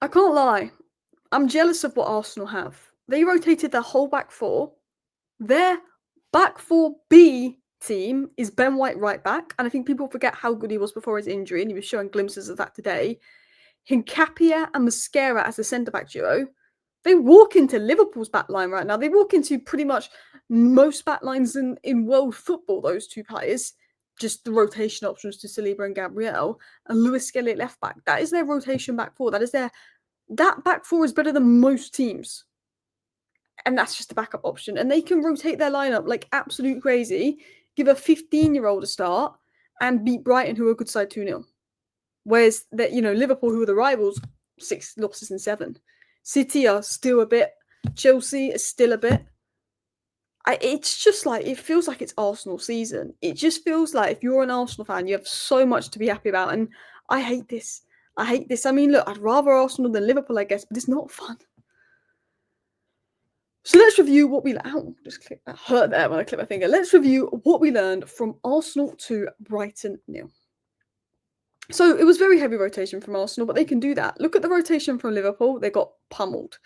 I can't lie. I'm jealous of what Arsenal have. They rotated their whole back four. Their back four B team is Ben White right back, and I think people forget how good he was before his injury, and he was showing glimpses of that today. Hincapie and Mascara as a centre-back duo. They walk into Liverpool's back line right now. They walk into pretty much most back lines in world football, those two players. Just the rotation options to Saliba and Gabriel and Lewis Skelly at left back. That is their rotation back four. That back four is better than most teams. And that's just a backup option. And they can rotate their lineup like absolute crazy, give a 15-year-old a start, and beat Brighton, who are a good side 2-0. Whereas that, Liverpool, who are the rivals, 6 losses in 7. City are still a bit. Chelsea is still a bit. It's just like, it feels like it's Arsenal season. It just feels like if you're an Arsenal fan, you have so much to be happy about. And I hate this. I mean, look, I'd rather Arsenal than Liverpool, I guess, but it's not fun. So let's review what we hurt there when I clicked my finger. Let's review what we learned from Arsenal to Brighton 0. So it was very heavy rotation from Arsenal, but they can do that. Look at the rotation from Liverpool. They got pummeled.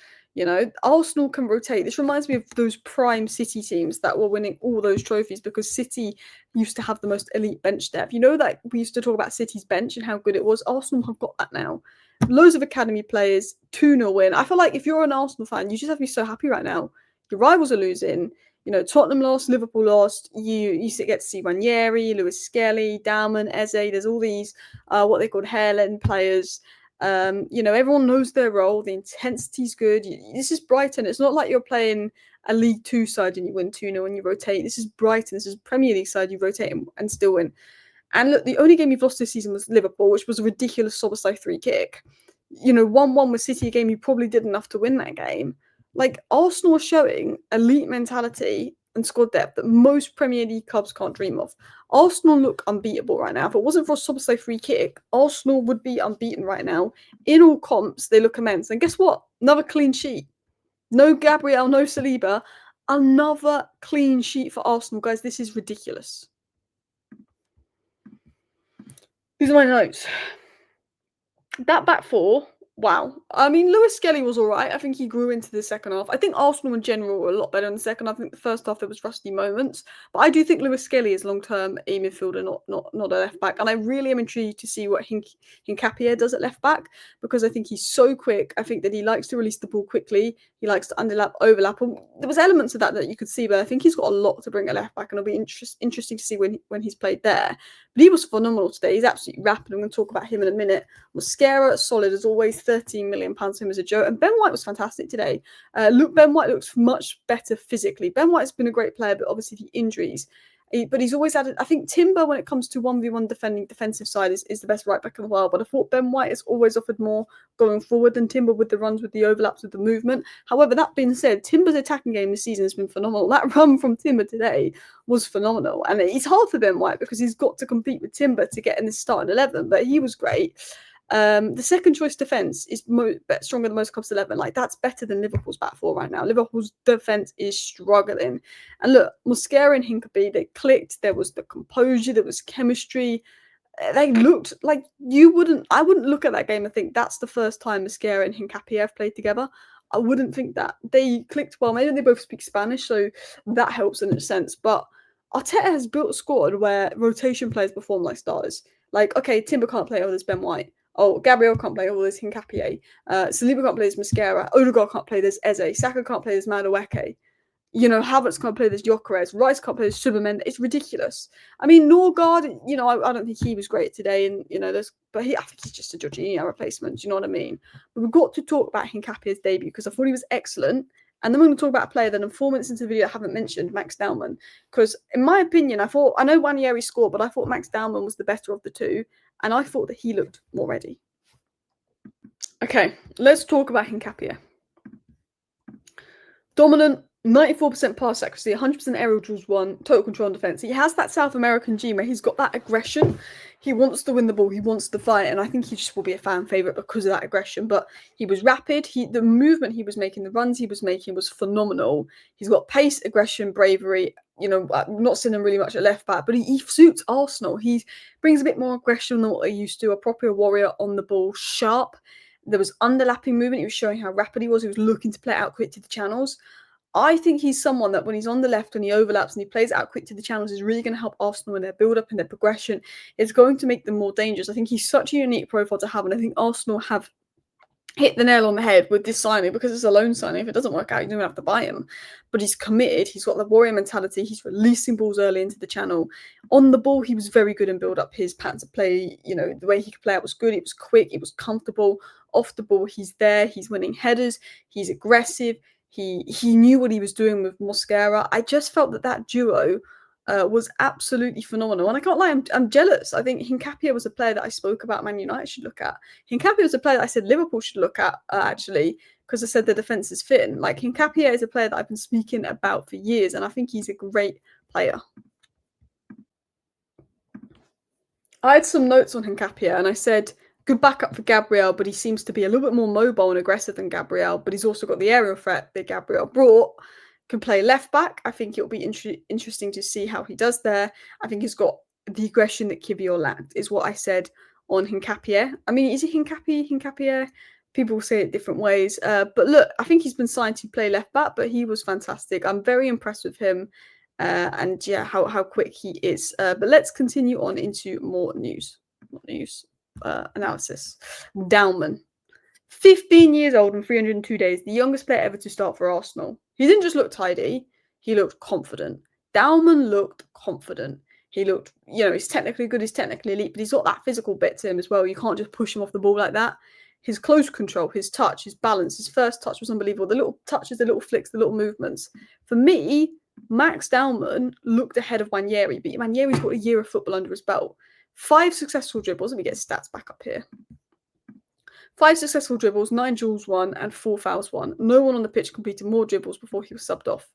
Arsenal can rotate. This reminds me of those prime City teams that were winning all those trophies because City used to have the most elite bench depth. That we used to talk about City's bench and how good it was. Arsenal have got that now. Loads of academy players, 2-0 win. I feel like if you're an Arsenal fan, you just have to be so happy right now. Your rivals are losing. Tottenham lost, Liverpool lost. You get to see Nwaneri, Lewis Skelly, Dowman, Eze. There's all these what they called hairline players. Everyone knows their role. The intensity's good. This is Brighton. It's not like you're playing a League 2 side and you win 2-0 and you rotate. This is Brighton. This is Premier League side. You rotate and still win. And look, the only game you've lost this season was Liverpool, which was a ridiculous Szoboszlai free kick. 1-1 with City, a game you probably did enough to win that game. Like, Arsenal are showing elite mentality and squad depth that most Premier League clubs can't dream of. Arsenal look unbeatable right now. If it wasn't for a Szoboszlai free kick, Arsenal would be unbeaten right now. In all comps, they look immense. And guess what? Another clean sheet. No Gabriel, no Saliba. Another clean sheet for Arsenal. Guys, this is ridiculous. These are my notes. That back four, wow. I mean, Lewis Skelly was all right. I think he grew into the second half. I think Arsenal in general were a lot better in the second half. I think the first half there was rusty moments. But I do think Lewis Skelly is long-term a midfielder, not a left back. And I really am intrigued to see what Hincapie does at left back because I think he's so quick. I think that he likes to release the ball quickly. He likes to overlap. There was elements of that you could see, but I think he's got a lot to bring at left back, and it'll be interesting to see when he's played there. But he was phenomenal today. He's absolutely rapid. I'm going to talk about him in a minute. Mascara, solid as always. £13 million for him as a joke. And Ben White was fantastic today. Ben White looks much better physically. Ben White's been a great player, but obviously the injuries. But he's always added. I think Timber, when it comes to 1v1 defensive side, is the best right back in the world. But I thought Ben White has always offered more going forward than Timber with the runs, with the overlaps, with the movement. However, that being said, Timber's attacking game this season has been phenomenal. That run from Timber today was phenomenal. And it's hard for Ben White because he's got to compete with Timber to get in the starting 11. But he was great. The second choice defence is stronger than most clubs' 11. Like, that's better than Liverpool's back four right now. Liverpool's defence is struggling. And look, Mascara and Hincapie, they clicked. There was the composure. There was chemistry. They looked like I wouldn't look at that game and think that's the first time Mascara and Hincapie have played together. I wouldn't think that. They clicked well. Maybe they both speak Spanish, so that helps in a sense. But Arteta has built a squad where rotation players perform like starters. Like, okay, Timber can't play over this Ben White. Oh, Gabriel can't play all this Hincapie. Saliba can't play this Mascara. Odegaard can't play this Eze. Saka can't play this Madueke. Havertz can't play this Gyökeres. Rice can't play this Subamende. It's ridiculous. I mean, Norgard, I don't think he was great today. And, I think he's just a Jorginho replacement. Do you know what I mean? But we've got to talk about Hincapie's debut because I thought he was excellent. And then we're going to talk about a player that in 4 minutes into the video I haven't mentioned, Max Dowman. Because in my opinion, I know Nwaneri scored, but I thought Max Dowman was the better of the two. And I thought that he looked more ready. Okay, let's talk about Hincapie. Dominant, 94% pass accuracy, 100% aerial duels won, total control and defence. He has that South American gene where he's got that aggression. He wants to win the ball. He wants to fight. And I think he just will be a fan favourite because of that aggression. But he was rapid. The movement he was making, the runs he was making was phenomenal. He's got pace, aggression, bravery. I've not seen him really much at left back, but he suits Arsenal. He brings a bit more aggression than what they used to. A proper warrior on the ball, sharp. There was underlapping movement. He was showing how rapid he was. He was looking to play out quick to the channels. I think he's someone that when he's on the left and he overlaps and he plays out quick to the channels is really going to help Arsenal in their build-up and their progression. It's going to make them more dangerous. I think he's such a unique profile to have, and I think Arsenal have hit the nail on the head with this signing because it's a loan signing. If it doesn't work out, you don't have to buy him. But he's committed. He's got the warrior mentality. He's releasing balls early into the channel. On the ball, he was very good and build up his patterns of play. You know, the way he could play out was good. It was quick. It was comfortable. Off the ball, he's there. He's winning headers. He's aggressive. He knew what he was doing with Mosquera. I just felt that duo was absolutely phenomenal. And I can't lie, I'm jealous. I think Hincapie was a player that I spoke about Man United should look at. Hincapie was a player that I said Liverpool should look at, actually, because I said the defence is fit. Like, Hincapie is a player that I've been speaking about for years, and I think he's a great player. I had some notes on Hincapie, and I said, good backup for Gabriel, but he seems to be a little bit more mobile and aggressive than Gabriel, but he's also got the aerial threat that Gabriel brought. Can play left back. I think it'll be interesting to see how he does there. I think he's got the aggression that Kivior lacked, is what I said on Hincapie. I mean, is it Hincapie? People say it different ways. But look, I think he's been signed to play left back, but he was fantastic. I'm very impressed with him. And yeah, how quick he is. But let's continue on into more news. Not news. Analysis. Dowman. 15 years old and 302 days, the youngest player ever to start for Arsenal. He didn't just look tidy, he looked confident. Dowman looked confident. He looked, you know, he's technically good, he's technically elite, but he's got that physical bit to him as well. You can't just push him off the ball like that. His close control, his touch, his balance, his first touch was unbelievable. The little touches, the little flicks, the little movements. For me, Max Dowman looked ahead of Nwaneri, but Nwaneri's got a year of football under his belt. 5 successful dribbles. Let me get his stats back up here. 5 successful dribbles, 9 duels won, and 4 fouls won. No one on the pitch completed more dribbles before he was subbed off.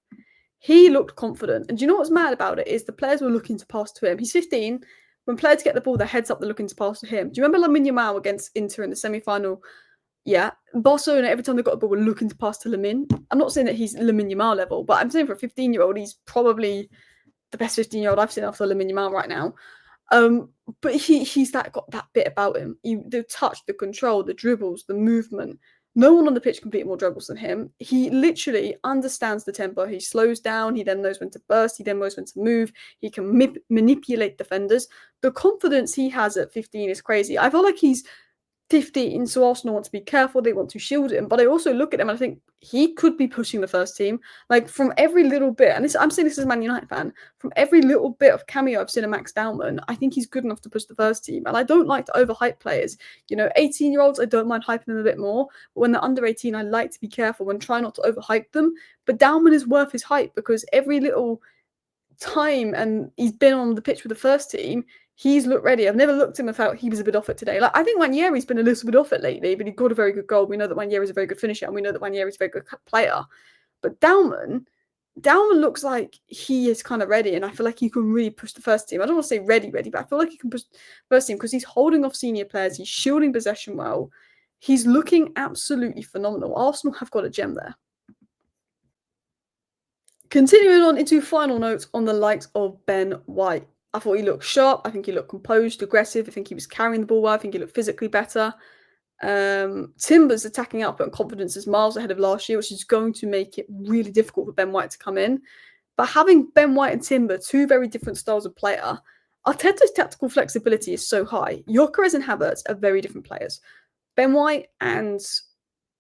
He looked confident. And do you know what's mad about it is the players were looking to pass to him. He's 15. When players get the ball, their heads up, they're looking to pass to him. Do you remember Lamine Yamal against Inter in the semi-final? Yeah. Barcelona, every time they got the ball, were looking to pass to Lamine. I'm not saying that he's Lamine Yamal level, but I'm saying for a 15-year-old, he's probably the best 15-year-old I've seen after Lamine Yamal right now. But he's got that bit about him. The touch, the control, the dribbles, the movement. No one on the pitch completed more dribbles than him. He literally understands the tempo. He slows down. He then knows when to burst. He then knows when to move. He can manipulate defenders. The confidence he has at 15 is crazy. I feel like he's 15, so Arsenal want to be careful. They want to shield him. But I also look at him and I think he could be pushing the first team. Like, from every little bit, and I'm saying this as a Man United fan, from every little bit of cameo I've seen of Max Dowman, I think he's good enough to push the first team. And I don't like to overhype players. You know, 18-year-olds, I don't mind hyping them a bit more. But when they're under 18, I like to be careful and try not to overhype them. But Dowman is worth his hype because every little time and he's been on the pitch with the first team, he's looked ready. I've never looked at him and felt he was a bit off it today. Like, I think Nwaneri's been a little bit off it lately, but he got a very good goal. We know that Nwaneri's a very good finisher, and we know that Nwaneri's a very good player. But Dowman looks like he is kind of ready, and I feel like he can really push the first team. I don't want to say ready, but I feel like he can push the first team because he's holding off senior players. He's shielding possession well. He's looking absolutely phenomenal. Arsenal have got a gem there. Continuing on into final notes on the likes of Ben White. I thought he looked sharp. I think he looked composed, aggressive. I think he was carrying the ball well. I think he looked physically better. Timber's attacking output and confidence is miles ahead of last year, which is going to make it really difficult for Ben White to come in. But having Ben White and Timber, 2 very different styles of player, Arteta's tactical flexibility is so high. Gyökeres and Havertz are very different players. Ben White and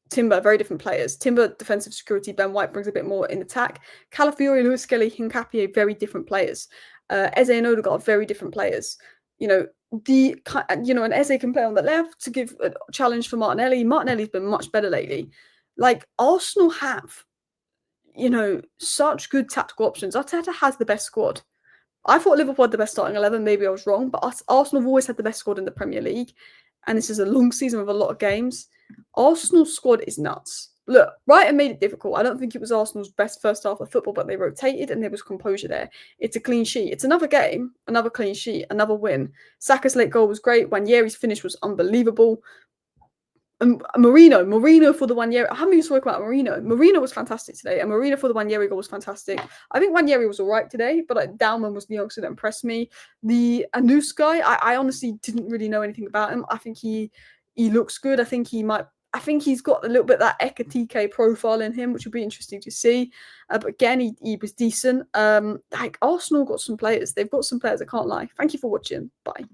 Timber, very different players. Timber, defensive security. Ben White brings a bit more in attack. Calafiori, Lewis Skelly, Hincapie, very different players. Eze and Odegaard, very different players. You know, and Eze can play on the left to give a challenge for Martinelli. Martinelli's been much better lately. Like, Arsenal have, you know, such good tactical options. Arteta has the best squad. I thought Liverpool had the best starting 11. Maybe I was wrong, but Arsenal have always had the best squad in the Premier League. And this is a long season with a lot of games. Arsenal's squad is nuts. Look, Brighton made it difficult. I don't think it was Arsenal's best first half of football, but they rotated and there was composure there. It's a clean sheet. It's another game, another clean sheet, another win. Saka's late goal was great. Nwaneri's finish was unbelievable. And Marino for the Nwaneri. I haven't even spoken about Marino. Marino was fantastic today, and Marino for the Nwaneri goal was fantastic. I think Nwaneri was all right today, but Dowman was the youngster that impressed me. The Anus guy, I honestly didn't really know anything about him. I think he looks good. I think he might I think he's got a little bit of that Ekatike profile in him, which would be interesting to see. But again, he was decent. Like Arsenal got some players. They've got some players, I can't lie. Thank you for watching. Bye.